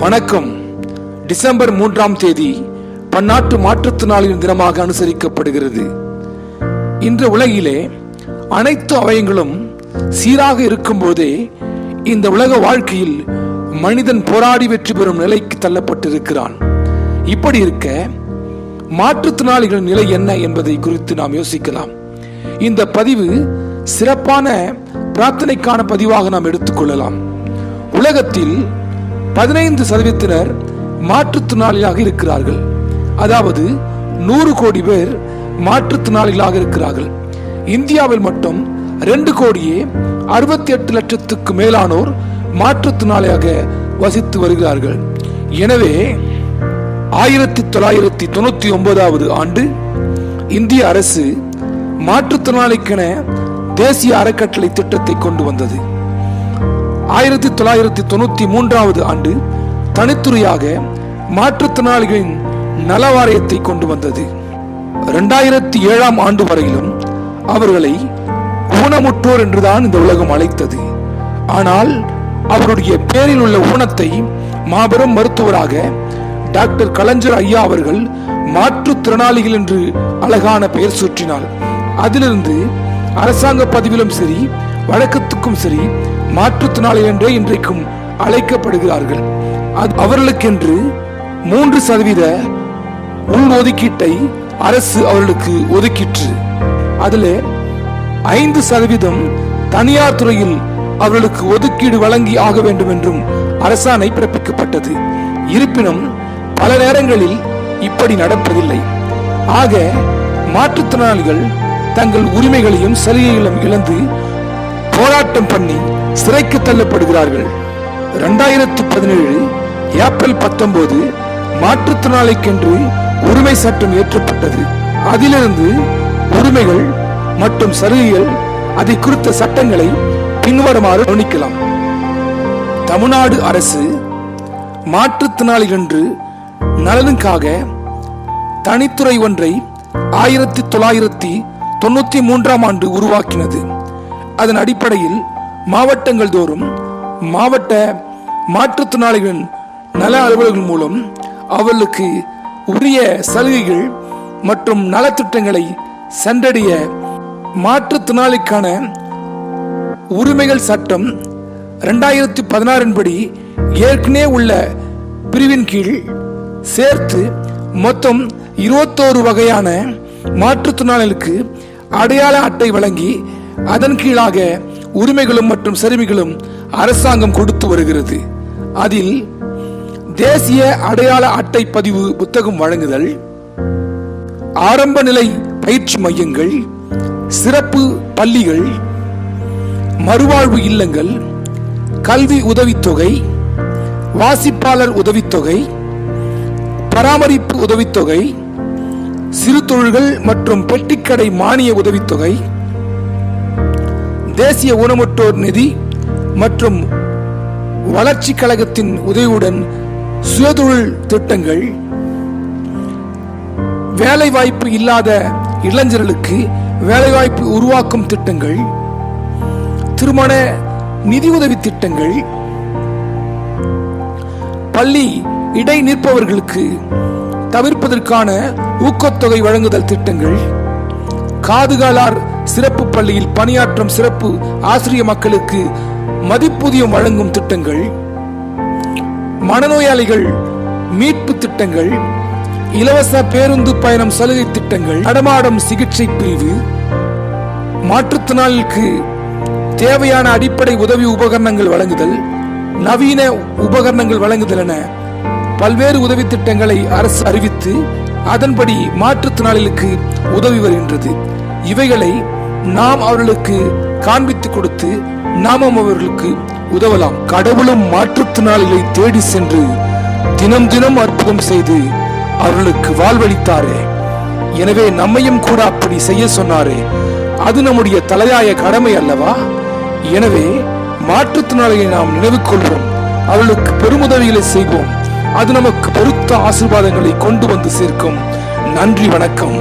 வணக்கம். டிசம்பர் 3ஆம் தேதி பன்னாட்டு மாற்றுத்திறனாளிகள் தினமாக அனுசரிக்கப்படுகிறது. இன்று உலகிலே அனைத்து அவயங்களும் சீராக இருக்கும் போதே இந்த உலக வாழ்க்கையில் மனிதன் போராடி வெற்றி பெறும் நிலைக்கு தள்ளப்பட்டிருக்கிறான். இப்படி இருக்க மாற்றுத்திறனாளிகளின் நிலை என்ன என்பதை குறித்து நாம் யோசிக்கலாம். இந்த பதிவு சிறப்பான பிரார்த்தனைக்கான பதிவாக நாம் எடுத்துக்கொள்ளலாம். உலகத்தில் 15% மாற்றுத்திறனாளிகளாக இருக்கிறார்கள். அதாவது 100 கோடி பேர் மாற்றுத்திறனாளிகளாக இருக்கிறார்கள். இந்தியாவில் மட்டும் 2,68,00,000 மேலானோர் மாற்றுத்திறனாளியாக வசித்து வருகிறார்கள். எனவே 1999 ஆண்டு இந்திய அரசு மாற்றுத்திறனாளிக்கென தேசிய அறக்கட்டளை திட்டத்தை கொண்டு வந்தது. 1993 ஆண்டு தனித்துறையாக மாற்றுத்திறனாளிகளின் நல வாரியத்தை கொண்டு வந்தது. 2007 ஆண்டு வரையிலும் அவர்களை ஊனமுற்றோர் என்றுதான் இந்த உலகம் அழைத்தது. ஆனால் அவருடைய பேரில் உள்ள ஊனத்தை மாபெரும் மருத்துவராக டாக்டர் கலைஞர் ஐயா அவர்கள் மாற்றுத்திறனாளிகள் என்று அழகான பெயர் சூட்டினார். அதிலிருந்து அரசாங்க பதிவிலும் சரி வழக்கத்துக்கும் சரி மாற்றுத்திறனாளி என்றே இன்றைக்கும் அழைக்கப்படுகிறார்கள். அவர்களுக்கென்று 3% உள் ஒதுக்கீட்டை அரசு அவர்களுக்கு ஒதுக்கிற்று. அதில் 5% தனியார் துறையில் அவர்களுக்கு ஒதுக்கீடு வழங்கி ஆக வேண்டும் என்றும் அரசாணை பிறப்பிக்கப்பட்டது. இருப்பினும் பல நேரங்களில் இப்படி நடப்பதில்லை. ஆக மாற்றுத்திறனாளிகள் தங்கள் உரிமைகளையும் சலுகைகளையும் இழந்து போராட்டம் பண்ணி சிறைக்கு தள்ளப்படுகிறார்கள். 2017 ஏப்ரல் 19 மாற்றுத்திறனாளிக்கென்று உரிமை சட்டம் இயற்றப்பட்டது. அதிலிருந்து உரிமைகள் மற்றும் சலுகைகள் அதை குறித்த சட்டங்களை பின்வருமாறு கவனிக்கலாம். தமிழ்நாடு அரசு மாற்றுத்திறனாளிகள் என்று நலனுக்காக தனித்துறை ஒன்றை 1993 ஆண்டு உருவாக்கினது. அதன் அடிப்படையில் மாவட்டங்கள் தோறும் மாவட்ட மாற்றுத்திறனாளிகளின் நல அலுவலர்கள் மூலம் அவர்களுக்கு உரிய சலுகைகள் மற்றும் நலத்திட்டங்களை சென்றடைய மாற்றுத்திறனாளிக்கான உரிமைகள் சட்டம் 2016 படி ஏற்கனவே உள்ள பிரிவின் கீழ் சேர்த்து மொத்தம் 21 வகையான மாற்றுத்திறனாளிகளுக்கு அடையாள அட்டை வழங்கி அதன் கீழாக உரிமைகளும் மற்றும் சலுகைகளும் அரசாங்கம் கொடுத்து வருகிறது. அதில் தேசிய அடையாள அட்டை பதிவு புத்தகம் வழங்குதல், ஆரம்ப நிலை பயிற்சி மையங்கள், சிறப்பு பள்ளிகள், மறுவாழ்வு இல்லங்கள், கல்வி உதவித்தொகை, வாசிப்பாளர் உதவித்தொகை, பராமரிப்பு உதவித்தொகை, சிறு தொழில்கள் மற்றும் பெட்டிக்கடை மானிய உதவித்தொகை, தேசிய ஊனமுற்றோர் நிதி மற்றும் வளர்ச்சி கழகத்தின் உதவியுடன் சுயதொழில் திட்டங்கள், வேலைவாய்ப்பு இல்லாத இளைஞர்களுக்கு வேலைவாய்ப்பு உருவாக்கும் திட்டங்கள், திருமண நிதி உதவி திட்டங்கள், பள்ளி இடை நிற்பவர்களுக்கு தவிர்ப்பதற்கான ஊக்கத்தொகை வழங்குதல் திட்டங்கள், காதுகாலார் சிறப்பு பள்ளியில் பணியாற்றும் சிறப்பு ஆசிரிய மக்களுக்கு மதிப்பூதியம் வழங்கும் திட்டங்கள், மனநோயாளிகள் மீட்பு திட்டங்கள், இலவச பேருந்து பயணம் சலுகை திட்டங்கள், நடமாடும் சிகிச்சை பிரிவு, மாற்றுத்திறனாளிக்கு தேவையான அடிப்படை உதவி உபகரணங்கள் வழங்குதல், நவீன உபகரணங்கள் வழங்குதல் என பல்வேறு உதவி திட்டங்களை அரசு அறிவித்து அதன்படி மாற்றுத்திறனாளிகளுக்கு உதவி வருகின்றது. இவைகளை நாம் அவர்களுக்கு காண்பித்து கொடுத்து நாமும் அவர்களுக்கு உதவலாம். கடவுளும் மாற்றுத்திறனாளிகளை தேடி சென்று தினம் தினம் அற்புதம் செய்து அவர்களுக்கு வாழ்வளித்தாரே. எனவே நம்மையும் கூட அப்படி செய்ய சொன்னாரே. அது நம்முடைய தலையாய கடமை அல்லவா? எனவே மாற்றுத்திறனாளிகளை நாம் நினைவு கொள்வோம், அவர்களுக்கு பெருமுதவிகளை செய்வோம். அது நமக்கு பொருத்த ஆசீர்வாதங்களை கொண்டு வந்து சேர்க்கும். நன்றி, வணக்கம்.